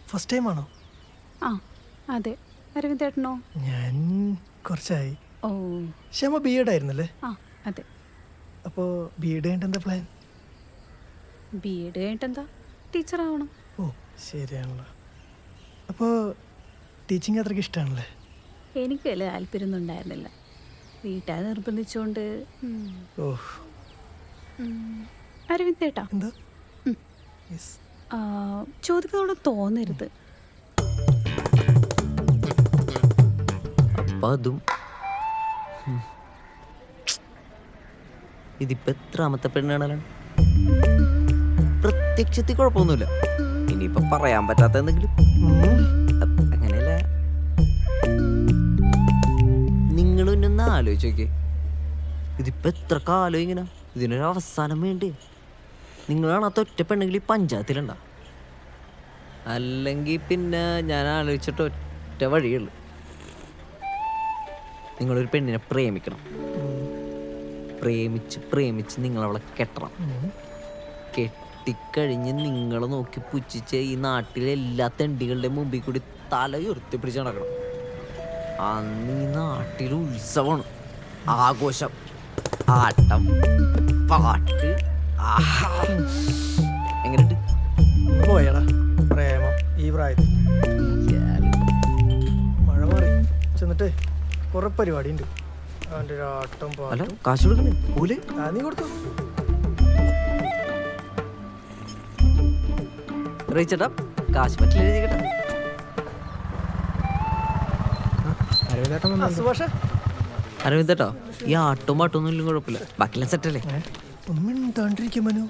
First time ആണോ? ആ അതെ. അരവിന്ദേട്ടനോ? ഞാൻ കുറച്ചായി. ഓ ശ്യാമ ബി എഡ് ആയിരുന്നല്ലേ? ആ അതെ. അപ്പോൾ ബി എഡ് കഴിഞ്ഞിട്ട് എന്താ പ്ലാൻ? ബി എഡ് കഴിഞ്ഞിട്ടെന്താ, ടീച്ചറാവണം. ഓ ശരിയാണല്ലോ. അപ്പോൾ ടീച്ചിങ് അത്രയ്ക്ക് ഇഷ്ടമാണല്ലേ? എനിക്ക് വലിയ താല്പര്യമൊന്നും ഉണ്ടായിരുന്നില്ല, വീട്ടുകാർ നിർബന്ധിച്ചുകൊണ്ട്. ഓ അരവിന്ദേട്ടാ, എന്താ? യെസ്. ചോദിക്കുന്നതോട് തോന്നരുത്. അപ്പം അതും ഇതിപ്പോ എത്രാമത്തെ പെണ്ണാണല്ലോ. പ്രത്യക്ഷത്തിൽ കുഴപ്പമൊന്നുമില്ല, ഇനിയിപ്പൊ പറയാൻ പറ്റാത്ത എന്തെങ്കിലും. അങ്ങനെയല്ല, നിങ്ങൾ ഒന്ന് ആലോചിച്ച് നോക്കിയേ. ഇതിപ്പോ എത്ര കാലം ഇങ്ങനെ, ഇതിനൊരു അവസാനം വേണ്ടേ? നിങ്ങളാണ് ആ ഒറ്റ പെണ്ണെങ്കിൽ ഈ പഞ്ചായത്തിലുണ്ടാ. അല്ലെങ്കിൽ പിന്നെ ഞാൻ ആലോചിച്ചിട്ട് ഒറ്റ വഴിയുള്ളു, നിങ്ങളൊരു പെണ്ണിനെ പ്രേമിക്കണം. പ്രേമിച്ച് പ്രേമിച്ച് നിങ്ങളവളെ കെട്ടണം. കെട്ടിക്കഴിഞ്ഞ് നിങ്ങളെ നോക്കി പുച്ഛിച്ച് ഈ നാട്ടിലെ എല്ലാ തെണ്ടികളുടെ മുമ്പിൽ കൂടി തല ഉയർത്തി പിടിച്ച് നടക്കണം. അന്ന് ഈ നാട്ടിൽ ഉത്സവമാണ്, ആഘോഷം, ആട്ടം, പാട്ട്. എങ്ങനെയുണ്ട്? പോയടാ പ്രേമം ഈ പ്രായത്തിൽ. മഴ മാറി ചെന്നിട്ടേ കുറെ പരിപാടി ഉണ്ട്. അവൻ്റെ ഒരു ആട്ടം അല്ല, പാട്ടും. കാശ് കൊടുക്കുന്നേ പോലെ. നീ കൊടുത്തു? ചേട്ടാ കാശ് പറ്റില്ല കേട്ടാ. സുഭാഷേ അരവിന്ദേട്ടോ, ഈ ആട്ടും പാട്ടൊന്നും ഇല്ലെങ്കിൽ കുഴപ്പമില്ല, ബാക്കിയെല്ലാം സെറ്റല്ലേ? ഒന്നും മിണ്ടാണ്ടിരിക്കും മനു.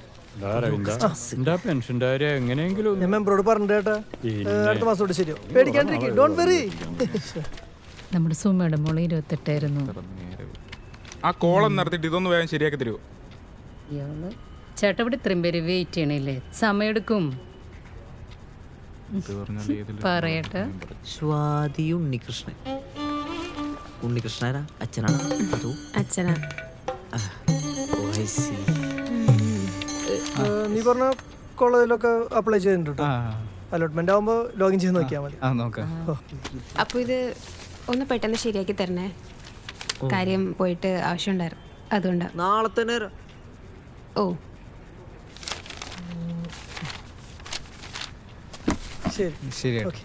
പെൻഷന്റെ കാര്യം എങ്ങനെയെങ്കിലും ഞാൻ മെമ്പറോട് പറഞ്ഞിട്ട് കേട്ടാ, അടുത്ത മാസം തൊട്ട് ശരിയോ, പേടിക്കാണ്ടിരിക്കും. Don't worry. നമ്മുടെ സുമയുടെ മോള് 28ആയിരുന്നു. ആ കോളം നടത്തിയിട്ട് ഇതൊന്ന് വേഗം ശരിയാക്കി തരുമോ? ചേട്ടാ ഇവിടെ ഇത്രയും പേര് വെയിറ്റ് ചെയ്യണില്ലേ, സമയമെടുക്കും. പറയട്ടെ. സ്വാതി ഉണ്ണികൃഷ്ണൻ. ഉണ്ണികൃഷ്ണനാ അച്ഛനാണ്? അതോ അച്ഛനാ? നീ പറഞ്ഞ കോളേജിലൊക്കെ അപ്ലൈ ചെയ്തിട്ടുണ്ട്. അലോട്ട്മെന്റ് ആവുമ്പോ ലോഗിൻ ചെയ്ത് നോക്കിയാൽ മതി. അപ്പൊ ഇത് ഒന്ന് പെട്ടെന്ന് ശരിയാക്കി തരണേ, കാര്യം പോയിട്ട് ആവശ്യമുണ്ടായിരുന്നു, അതുകൊണ്ടാ. നാളെ തന്നെ വരാം. ഓ ശരി. ഓക്കെ.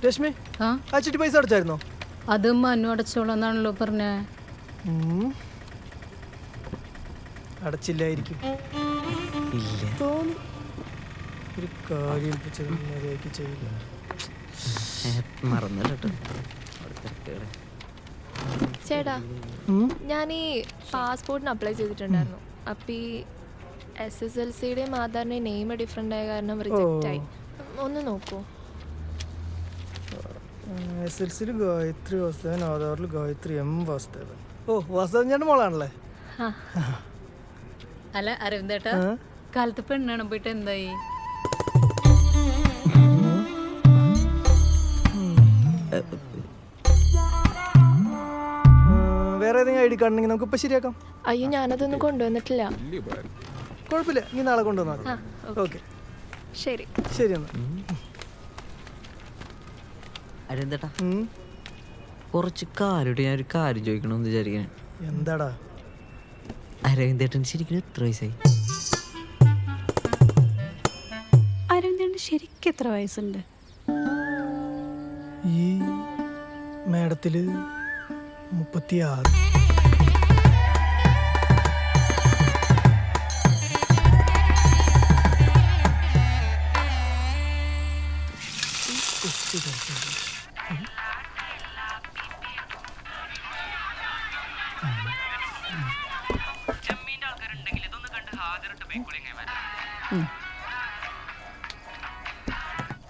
രശ്മി, ആ ആ ചിട്ടി പൈസ അടച്ചായിരുന്നോ? അത് മനു അടച്ചോളാന്നാണല്ലോ പറഞ്ഞേ. അടച്ചില്ലായിരിക്കും. ഇല്ല, തോന്നി. ഒരു കാര്യം ഏൽപ്പിച്ചത് മര്യാദയ്ക്ക് ചെയ്യില്ല. മറന്നല്ലോ. ചേട്ടാ, ഞാൻ ഈ പാസ്പോർട്ടിന് അപ്ലൈ ചെയ്തിട്ടുണ്ടായിരുന്നു. അപ്പം ഈ SSLCയുടെയും ആധാറിൻ്റെയും നെയിം ഡിഫറെൻ്റ് ആയ കാരണം റിജക്റ്റ് ആയി. ഒന്ന് നോക്കൂ. SSLCയിൽ ഗായത്രി വാസുദേവൻ, ആധാറിൽ ഗായത്രി M വാസുദേവൻ. ഓ, വാസുദേവൻ ചേട്ടൻ മോളാണല്ലേ? അല്ല അരവിന്ദേട്ടാ, കാലത്ത് പെണ്ണാണ് പോയിട്ട് എന്തായി? വേറെ ഏതെങ്കിലും ID കാർഡ് ഉണ്ടെങ്കിൽ നമുക്ക് ഇപ്പൊ ശരിയാക്കാം. അയ്യോ, ഞാനതൊന്നും കൊണ്ടുവന്നിട്ടില്ല. കുഴപ്പമില്ല, നീ നാളെ കൊണ്ടുവന്നാൽ മതി. ഓക്കെ, ശരി. ശരി എന്നാ. അരവിന്ദേട്ടാ, കുറച്ച് കാലോട്ട് ഞാനൊരു കാര്യം ചോദിക്കണമെന്ന് വിചാരിക്കാൻ. എന്താടാ? അരവിന്ദേട്ടൻ ശരിക്കും എത്ര വയസ്സായി? അരവിന്ദേട്ടന് ശരിക്കും എത്ര വയസ്സുണ്ട്? ഈ മേഡത്തില് 36.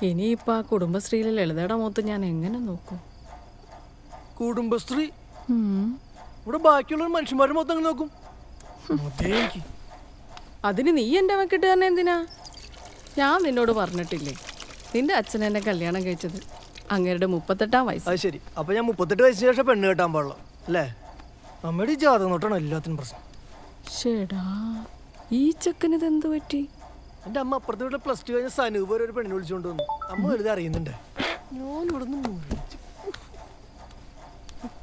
ഇനിയിപ്പോൾ ആ കുടുംബശ്രീയിലെ ലളിതയുടെ മുഖത്ത് ഞാൻ എങ്ങനെ നോക്കും? കുടുംബശ്രീ ഇവിടെ ബാക്കിയുള്ള മനുഷ്യന്മാരുടെ മൊത്തം നോക്കും. അതിന് നീ എൻ്റെ വെക്കിട്ട് തന്നെ എന്തിനാ? ഞാൻ നിന്നോട് പറഞ്ഞിട്ടില്ലേ, നിന്റെ അച്ഛൻ എന്നെ കല്യാണം കഴിച്ചത് അങ്ങേരുടെ 38-ാം വയസ്സ്. അത് ശരി. അപ്പൊ ഞാൻ 38 വയസ്സിന് ശേഷം പെണ്ണ് കെട്ടാൻ പാടില്ല അല്ലേ? അമ്മയുടെ ജാതകം നോട്ടാണ് എല്ലാത്തിനും പ്രശ്നം. ചേടാ, ഈ ചെക്കന് ഇതെന്ത് പറ്റി? എൻ്റെ അമ്മ അപ്പുറത്തെ വീട്ടിൽ +2 കഴിഞ്ഞ സനൂപ് ഒരു പെണ്ണിനെ വിളിച്ചുകൊണ്ട് വന്നു. അമ്മ വെറുതെ അറിയുന്നുണ്ട്. ഞാൻ ഇവിടെ നിന്ന് മുറിച്ചു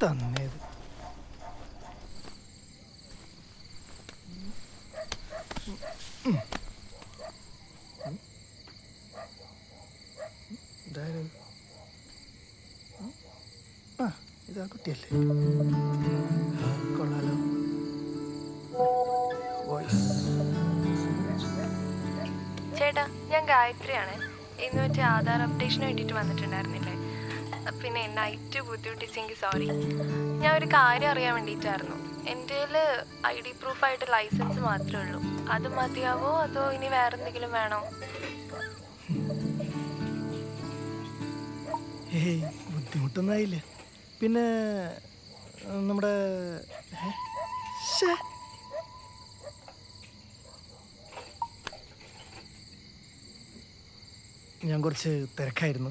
തന്നേത്. ആ ഇതാ കുട്ടിയല്ലേ, കൊള്ളാലോ. വോയിസ്. ചേട്ടാ, ഞാൻ ഗായത്രിയാണ്. ഇന്ന് മറ്റേ ആധാർ അപ്ഡേഷന് വേണ്ടിയിട്ട് വന്നിട്ടുണ്ടായിരുന്നില്ലേ? പിന്നെ നൈറ്റ് ബുദ്ധിമുട്ടിച്ചെങ്കിൽ സോറി. ഞാൻ ഒരു കാര്യം അറിയാൻ വേണ്ടിയിട്ടായിരുന്നു. എൻ്റെ ID പ്രൂഫായിട്ട് ലൈസൻസ് മാത്രമേ ഉള്ളൂ. അത് മതിയാവോ അതോ ഇനി വേറെ എന്തെങ്കിലും വേണോ? ഏയ് ബുദ്ധിമുട്ടൊന്നായില്ല. പിന്നെ നമ്മുടെ ഞാൻ കുറച്ച് തിരക്കായിരുന്നു.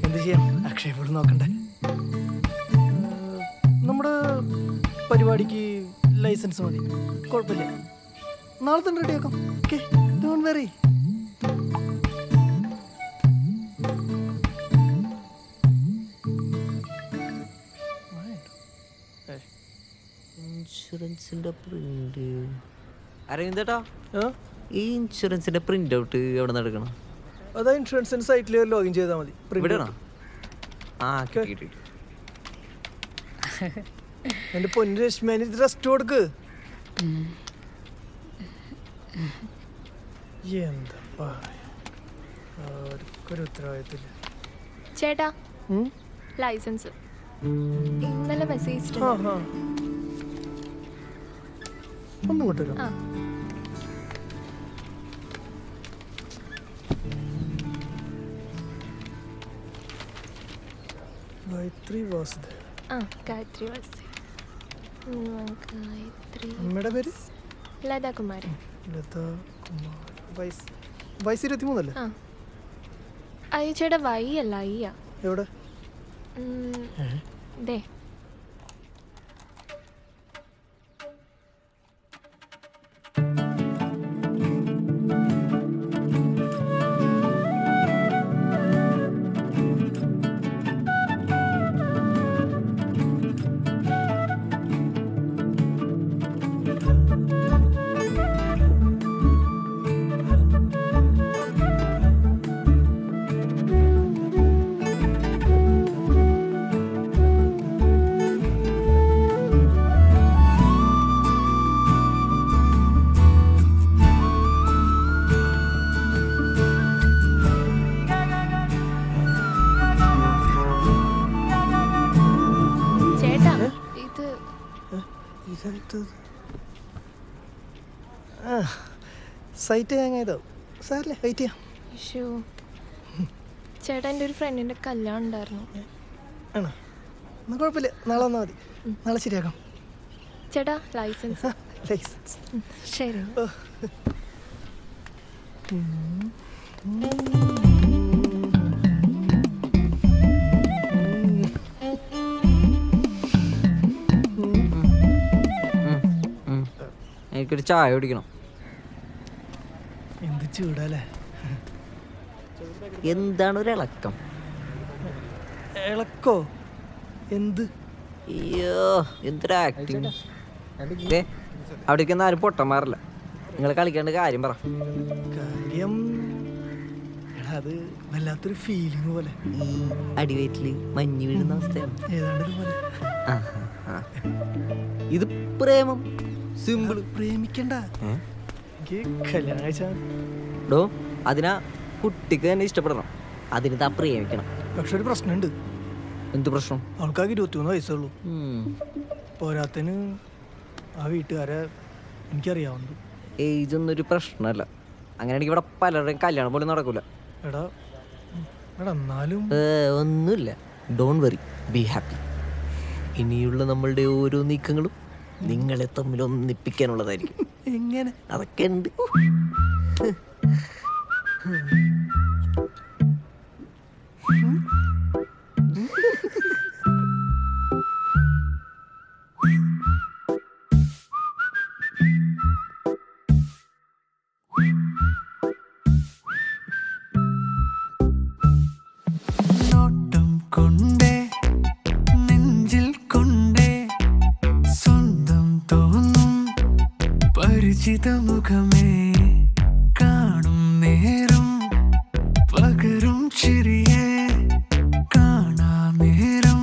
എന്ത് ചെയ്യാം, അക്ഷയ പോലും നോക്കണ്ടേ. നമ്മുടെ പരിപാടിക്ക് ലൈസൻസ് മതി, കുഴപ്പമില്ല. നാളെ തന്നെ റെഡിയാക്കാം. Okay, don't worry. ഇൻഷുറൻസിന്റെ പ്രിന്റ് അറിയുന്നേട്ടാ, ആ ഈ ഇൻഷുറൻസിന്റെ പ്രിന്റ് ഔട്ട് എവിടെ നിന്ന് എടുക്കണം? അതാ ഇൻഷുറൻസിൻ്റെ സൈറ്റിൽ ലോഗിൻ ചെയ്താൽ മതി. ഇവിടെയാണോ? ആ കിട്ടി കിട്ടി. എൻ്റെ പൊന്നു രശ്മി, റെസ്റ്റ് കൊടുക്ക്. എന്താ ഒരു ഉത്തരവാദിത്തമില്ല. ചേട്ടാ, ലൈസൻസ് ഇന്നലെ മെസ്സേജ്. ഒന്നും കൊണ്ടുവരാം. ആ ഗായത്രി വാസുദേവ്. ആ ഗായത്രി വാസുദേവ്. ഗായത്രി. അമ്മയുടെ പേര് ലതാകുമാരി. ലതാ കുമാർ. വയസ്സ് 23 അല്ലേ? ആ അയ്യോ ചേട്ടാ, വൈ അല്ല അയ്യ. എവിടെ? ദേ സൈറ്റ് ഹാങ് ചെയ്തോ? സാറല്ലേ, വെയിറ്റ് ചെയ്യാം. ഷോ ചേട്ടാ, എൻ്റെ ഒരു ഫ്രണ്ടിൻ്റെ കല്യാണം ഉണ്ടായിരുന്നു. ആണോ? എന്നാൽ കുഴപ്പമില്ല, നാളെ വന്നാൽ മതി. നാളെ ശരിയാക്കാം. ചേട്ടാ, ലൈസൻസ്. ലൈസൻസ് ശരി. എനിക്കൊരു ചായ കുടിക്കണം. എന്ത് ചൂടല്ലേ? എന്താണ് ഒരു ഇളക്കം? ഇളക്കോ? എന്ത്? അയ്യോ, എന്തൊരു ആക്ടിങ്. അവിടേക്കൊന്നും ആരും പൊട്ടന്മാരല്ല. നിങ്ങൾ കളിക്കേണ്ട കാര്യം പറ. കാര്യം എടാ, അത് വല്ലാത്തൊരു ഫീലിംഗ് പോലെ. അടിവയറ്റില് മഞ്ഞ് വീഴുന്ന അവസ്ഥയാണ്. ഏതാണ്ട് പോലെ. ഇത് പ്രേമം സിമ്പിൾ. പ്രേമിക്കണ്ട, എനിക്ക് കല്യാണം കഴിച്ചാൽ. ഡോ, അതിനാ കുട്ടിക്ക് തന്നെ ഇഷ്ടപ്പെടണം. അതിന് താ പ്രേമിക്കണം. പക്ഷെ ഒരു പ്രശ്നമുണ്ട്. എന്ത് പ്രശ്നം? ആൾക്കാർക്ക് 23 വയസ്സുള്ളൂ. പോരാത്തന് ആ വീട്ടുകാരെ എനിക്കറിയാവുന്നു. ഏജ് ഒന്നും ഒരു പ്രശ്നമല്ല. അങ്ങനെയാണെങ്കിൽ ഇവിടെ പലരുടെയും കല്യാണം പോലും നടക്കൂല. എടാ എന്നാലും ഒന്നുമില്ല. Don't worry, be happy. ഇനിയുള്ള നമ്മളുടെ ഓരോ നീക്കങ്ങളും നിങ്ങളെ തമ്മിൽ ഒന്നിപ്പിക്കാനുള്ളതായിരിക്കും. എങ്ങനെ? അതൊക്കെ ഉണ്ട്. മുഖമേ കാണും നേരം പകരും ചിരിയെ കാണാ നേരം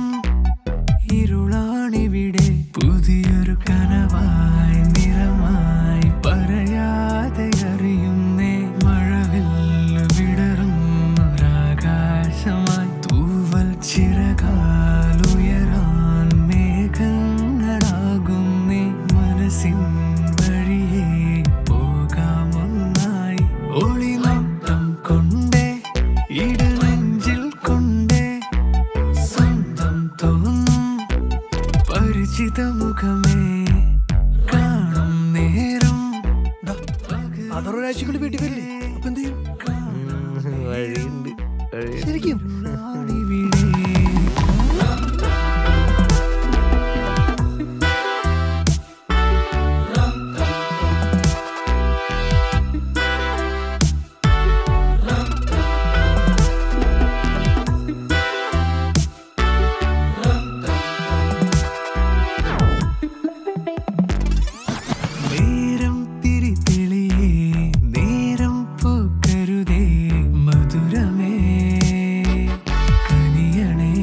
ഇരുളാണിവിടെ പുതിയൊരു കനവായി നിറമായി പറയാതെ അറിയുന്നേ മഴവില്ല് വിടരുന്നൊരാകാശമായി തൂവൽ ചിറകാലുയരാൻ മേഘങ്ങളാകുന്നേ മനസ്സിൻ വഴിയേ പോകാമൊന്നായി ഒളിനോട്ടം കൊണ്ടേ ഇടനെഞ്ചിൽ കൊണ്ടേ സ്വന്തം തോന്നും പരിചിത മുഖമേ കാണും നേരം അതൊരാഴ്ചക്കുള്ളിൽ വീട്ടിൽ വരില്ലേ? അപ്പൊ എന്ത് ചെയ്യും? വഴിയുണ്ട് ശരിക്കും ാണിവിടെ നേരം തിരിതെളിയേ നേരം പൂക്കരുതേ മധുരമേ കനിയണേ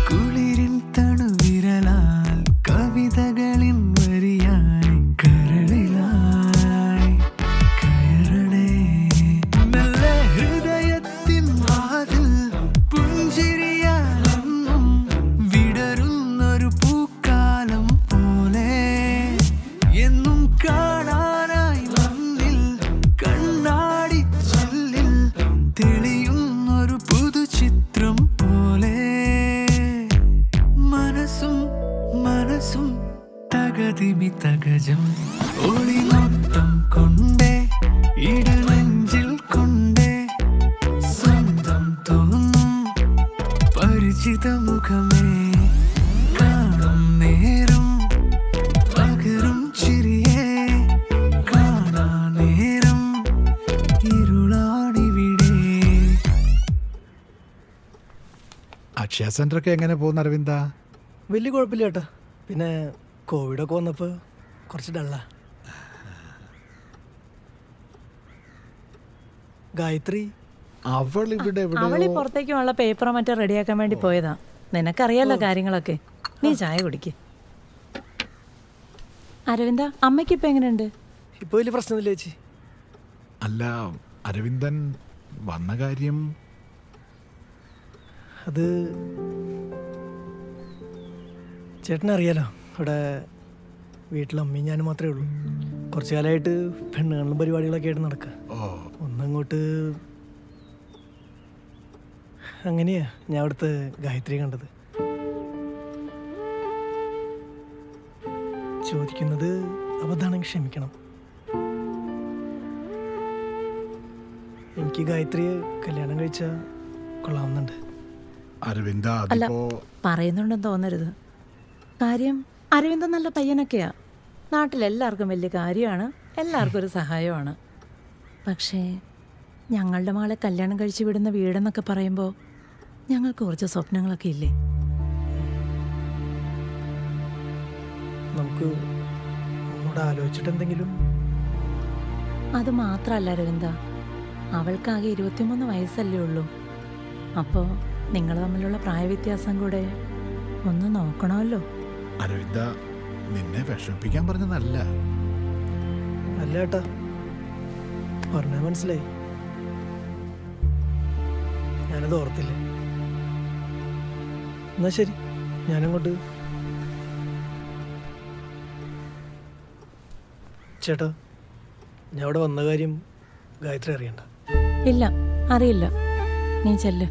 കുളിരിൻ തണുവിരലാൽ കവിതകളിൻ വരിയായി കരളിലായി കയറണേ മെല്ലെ ഹൃദയത്തിൻ വാതിൽ പുഞ്ചിരിയാലെന്നും വിടരുന്നൊരു പൂക്കാലം പോലെ എന്നും കാണാനായി മണ്ണിൽ കണ്ണാടി ചില്ലിൽ തെളിയുന്നൊരു പുതുചിത്രം പോലെ മനസ്സും മനസ്സും തകതിമി തകജം ഒളിനോട്ടം കൊണ്ടേ ഇടനെഞ്ചിൽ കൊണ്ടേ സ്വന്തം തോന്നും പരിചിത മുഖമേ കാണും നേരം പകരും ചിരിയെ കാണാ നേരം ഇരുളാണിവിടെ. അക്ഷയ സെന്ററൊക്കെ എങ്ങനെ പോകുന്നു അരവിന്ദ? വലിയ കുഴപ്പമില്ല ചേട്ടാ. പിന്നെ കോവിഡൊക്കെ വന്നപ്പോൾ കുറച്ച് ഡള്ളാ. ഗായത്രി അവൾ ഇവിടെ അവളീ പുറത്തേക്കുള്ള പേപ്പറോ മറ്റോ റെഡിയാക്കാൻ വേണ്ടി പോയതാ. നിനക്കറിയാലോ കാര്യങ്ങളൊക്കെ. നീ ചായ കുടിക്ക്. അരവിന്ദ, അമ്മയ്ക്ക് ഇപ്പൊ എങ്ങനെയുണ്ട്? ഇപ്പോൾ വലിയ പ്രശ്നമില്ല ചേച്ചി. അല്ല, അരവിന്ദൻ വന്ന കാര്യം അത് ചേട്ടനറിയാലോ, ഇവിടെ വീട്ടിൽ അമ്മയും ഞാനും മാത്രമേ ഉള്ളൂ. കുറച്ച് കാലമായിട്ട് പെണ്ണുകളിലും പരിപാടികളൊക്കെ ആയിട്ട് നടക്കുക. ഒന്നങ്ങോട്ട് അങ്ങനെയാ ഞാൻ അവിടുത്തെ ഗായത്രി കണ്ടത്. ചോദിക്കുന്നത് അബദ്ധമാണെങ്കിൽ ക്ഷമിക്കണം. എനിക്ക് ഗായത്രിയെ കല്യാണം കഴിച്ചാൽ കൊള്ളാവുന്നുണ്ട്. അരവിന്ദ അല്ല, അതിപ്പോ പറയുന്നുണ്ടെന്ന് തോന്നരുത്. കാര്യം അരവിന്ദൻ നല്ല പയ്യനൊക്കെയാ. നാട്ടിലെല്ലാവർക്കും വലിയ കാര്യമാണ്, എല്ലാവർക്കും ഒരു സഹായമാണ്. പക്ഷേ ഞങ്ങളുടെ മകളെ കല്യാണം കഴിച്ച് വിടുന്ന വീടെന്നൊക്കെ പറയുമ്പോൾ ഞങ്ങൾക്ക് കുറച്ച് സ്വപ്നങ്ങളൊക്കെ ഇല്ലേ? നമുക്ക് ഒന്നുകൂടെ ആലോചിച്ചിട്ട് എന്തെങ്കിലും. അത് മാത്രമല്ല അരവിന്ദ, അവൾക്കാകെ 23 വയസ്സല്ലേ ഉള്ളൂ. അപ്പോൾ നിങ്ങൾ തമ്മിലുള്ള പ്രായവ്യത്യാസം കൂടെ ഒന്ന് നോക്കണമല്ലോ. അരവിന്ദ നിന്നെ വിഷമിപ്പിക്കാൻ പറഞ്ഞതല്ല. അല്ല ഏട്ടാ, പറഞ്ഞത് മനസ്സിലായി. ഞാനത് ഓർത്തില്ല. എന്നാ ശരി, ഞാനങ്ങോട്ട്. ചേട്ടാ, ഞാൻ അവിടെ വന്ന കാര്യം ഗായത്രി അറിയണ്ട. ഇല്ല, അറിയില്ല. നീ ചെല്ല്.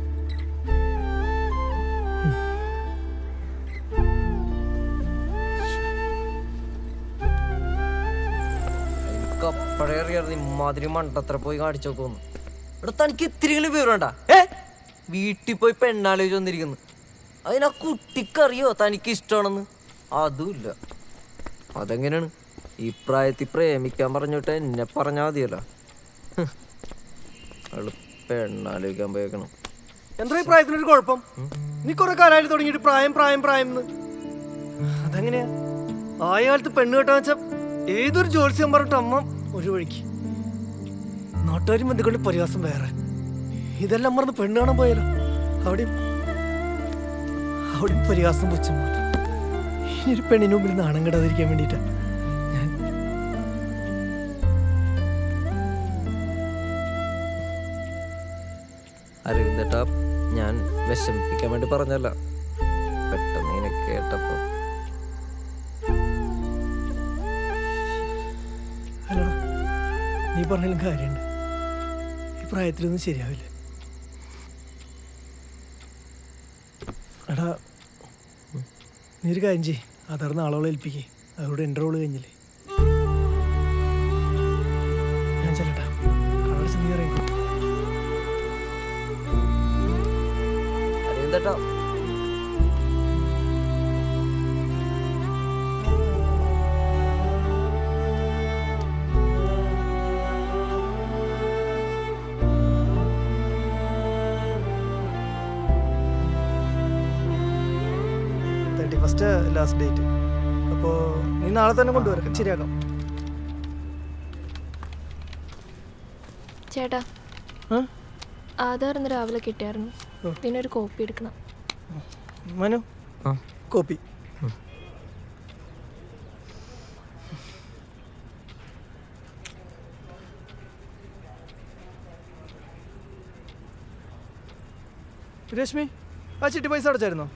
എനിക്കപ്പഴേ അറിയാറ് ഇമാതിരി മണ്ടത്ര പോയി കാണിച്ചു നോക്കുന്നു. ഇവിടെ തനിക്ക് ഇത്തിരികളും വിവരണ്ട. വീട്ടിൽ പോയി പെണ്ണാലോചിച്ച് വന്നിരിക്കുന്നു. അതിനാ കുട്ടിക്കറിയോ തനിക്ക് ഇഷ്ടമാണെന്ന്? അതുമില്ല. അതെങ്ങനെയാണ് ഈ പ്രായത്തിൽ പ്രേമിക്കാൻ പറഞ്ഞിട്ട് എന്നെ പറഞ്ഞാൽ മതിയല്ലോ. അവള് പെണ്ണാലോചിക്കാൻ പോയേക്കണം. എന്താ ഈ പ്രായത്തിനൊരു കുഴപ്പം? നീ കുറെ കാലമായിട്ട് തുടങ്ങിയിട്ട് പ്രായം പ്രായം പ്രായം എന്ന്. അതെങ്ങനെയാ? ആയ കാലത്ത് പെണ്ണ് കെട്ടാന്ന് വെച്ചാ ഏതൊരു ജോത്സ്യം പറഞ്ഞിട്ട് അമ്മ ഒരു വഴിക്ക്, നാട്ടുകാരും ബന്ധുക്കളുടെ പരിഹാസം വേറെ. ഇതെല്ലാം മറന്ന് പെണ്ണ് കാണാൻ പോയാലോ, അവിടെയും പരിഹാസം പുച്ഛം മാത്രം. ഇനി ഒരു പെണ്ണിന് മുമ്പിൽ നാണം കെടാതിരിക്കാൻ വേണ്ടിയിട്ടാ ഞാൻ. അരവിന്ദേട്ടാ, ഞാൻ വിഷമിപ്പിക്കാൻ വേണ്ടി പറഞ്ഞല്ല, പെട്ടെന്ന് ഇങ്ങനെ കേട്ടപ്പോ. അല്ലടാ, നീ പറഞ്ഞാലും കാര്യമുണ്ട്. ഈ പ്രായത്തിലൊന്നും ശരിയാവില്ല. എടാ, നീ ഒരു കാര്യം ചെയ്യ്, ആധാർ നാളോളം ഏൽപ്പിക്കേ. അതോടെ എൻ്റെ റോള് കഴിഞ്ഞില്ലേ. ഞാൻ ചെല്ലട്ടാ, കടച്ച് നീ ഇറങ്ങി. അരവിന്ദേട്ടാ, ഫസ്റ്റ് ലാസ്റ്റ് ഡേറ്റ്. അപ്പോൾ നീ നാളെ തന്നെ കൊണ്ടുവരാം, ശരിയാക്കാം. ചേട്ടാ, ആധാർ ഇന്ന് രാവിലെ കിട്ടിയായിരുന്നു. പിന്നെ ഒരു കോപ്പി എടുക്കണം. മനു, കോപ്പി. രശ്മി, ആ ചിട്ടി പൈസ അടച്ചായിരുന്നോ?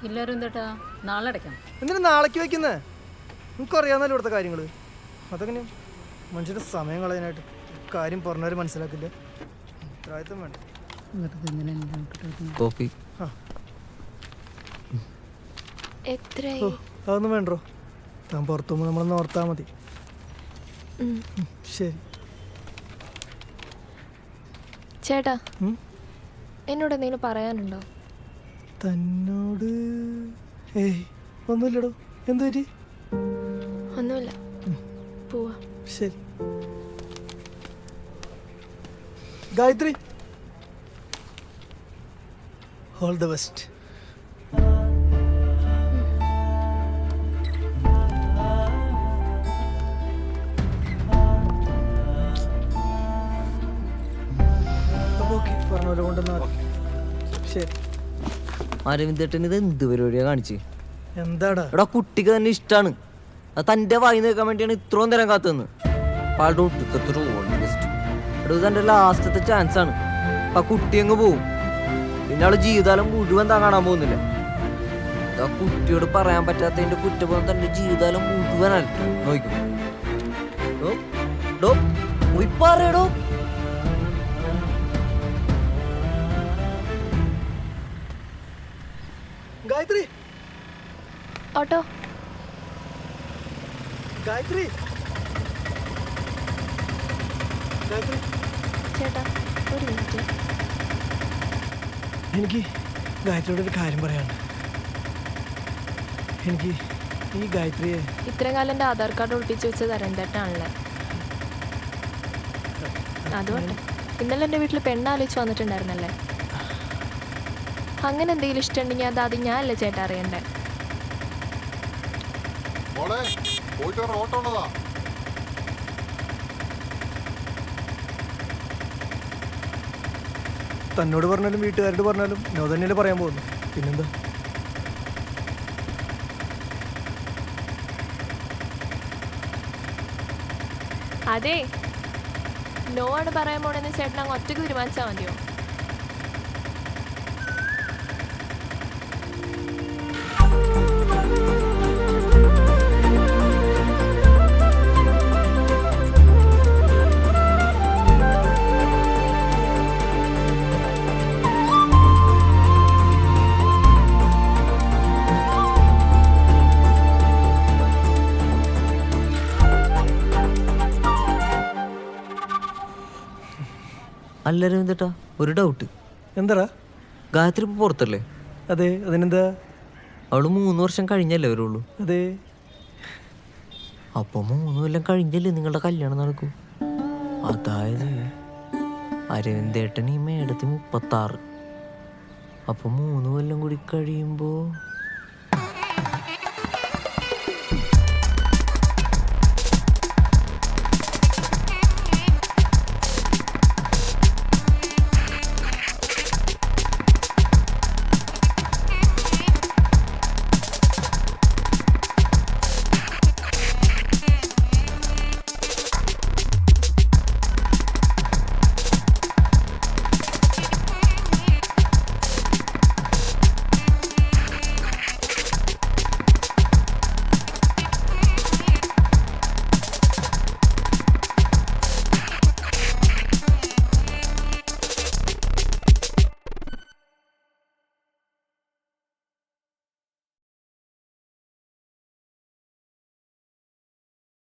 ഇല്ലാരും എന്താ നാളെ അടയ്ക്കാം. എന്തിനാ നാളേക്ക് വെക്കുന്നേ? നിനക്കറിയാവുന്നല്ലോ ഇവിടുത്തെ കാര്യങ്ങൾ. അതെങ്ങനെ മനുഷ്യൻ്റെ സമയം കളയാനായിട്ട് കാര്യം പറഞ്ഞവർ മനസ്സിലാക്കില്ല. ഉത്തരവാദിത്തം വേണ്ട. കോപ്പി. എത്രയായി? അതൊന്നും വേണ്ടോ, താൻ പുറത്തു പോകുമ്പോൾ നമ്മളൊന്ന് ഓർത്താൽ മതി. ശരി ചേട്ടാ, എന്നോട് എന്തെങ്കിലും പറയാനുണ്ടോ? തന്നോട് ഏയ് ഒന്നുമില്ലടോ. എന്തു പറ്റി? ഒന്നുമില്ല, പോവാ. ശരി. Gayathri, all the best. Okay, പറഞ്ഞ പോലെ കൊണ്ടുവന്നാൽ മതി. ശരി. അരവിന്ദേട്ടൻ ഇത് എന്ത് പരിപാടിയാ കാണിച്ച്? എന്താടാ? എടാ, കുട്ടിക്ക് തന്നെ ഇഷ്ടമാണ്. അത് തൻ്റെ വായി നിൽക്കാൻ വേണ്ടിയാണ് ഇത്രയും നേരം കാത്തുനിന്ന്. ആളുടെ ഒട്ടുക്കത്തൊരു ഓൾമോസ്റ്റ്. എടാ, ഇത് തൻ്റെ ലാസ്റ്റത്തെ ചാൻസ് ആണ്. ആ കുട്ടി അങ്ങ് പോവും, പിന്നെ ആള് ജീവിതകാലം മുഴുവൻ താൻ കാണാൻ പോകുന്നില്ല. ആ കുട്ടിയോട് പറയാൻ പറ്റാത്തതിന്റെ കുറ്റബോധം തന്റെ ജീവിതകാലം മുഴുവനല്ല. നോക്കും പറയടോ. ഗായത്രി, ഓട്ടോ. ഗായത്രി, ഗായത്രി. ചേട്ടാ, ഒരു മിനിറ്റ്. എനിക്ക് ഗായത്രിയോട് ഒരു കാര്യം പറയാനുണ്ട്. എനിക്ക് ഈ ഗായത്രിയെ ഇത്രയും കാലം എൻ്റെ ആധാർ കാർഡ് ഒളിപ്പിച്ച് വെച്ചത് അരന്തേട്ടാണല്ലേ. അതുകൊണ്ട് ഇന്നലെ എൻ്റെ വീട്ടിൽ പെണ്ണാലോചിച്ച് വന്നിട്ടുണ്ടായിരുന്നല്ലേ. അങ്ങനെ എന്തെങ്കിലും ഇഷ്ടമുണ്ടെങ്കിൽ അത് ഞാനല്ലേ ചേട്ടാ അറിയണ്ടേ. തന്നോട് പറഞ്ഞാലും വീട്ടുകാരോട് പറഞ്ഞാലും നോ തന്നെയല്ലേ പറയാൻ പോകുന്നു. പിന്നെന്താ? അതെ, നോ ആണ് പറയാൻ പോണെന്ന് ചേട്ടൻ അങ്ങ് ഒറ്റയ്ക്ക് തീരുമാനിച്ചാൽ മതിയോ? അല്ല രവീന്ദ്രേട്ടാ, ഒരു ഡൗട്ട്. എന്താടാ? ഗായത്രി ഇപ്പോൾ പുറത്തല്ലേ? അതെ. അതിനെന്താ? അവള് 3 വർഷം കഴിഞ്ഞല്ലേ വരുള്ളൂ? അതെ. അപ്പോൾ 3 കൊല്ലം കഴിഞ്ഞല്ലേ നിങ്ങളുടെ കല്യാണം നടക്കൂ? അതായത് അരവിന്ദേട്ടൻ ഈ മേടത്തിൽ 36. അപ്പോൾ 3 കൊല്ലം കൂടി കഴിയുമ്പോൾ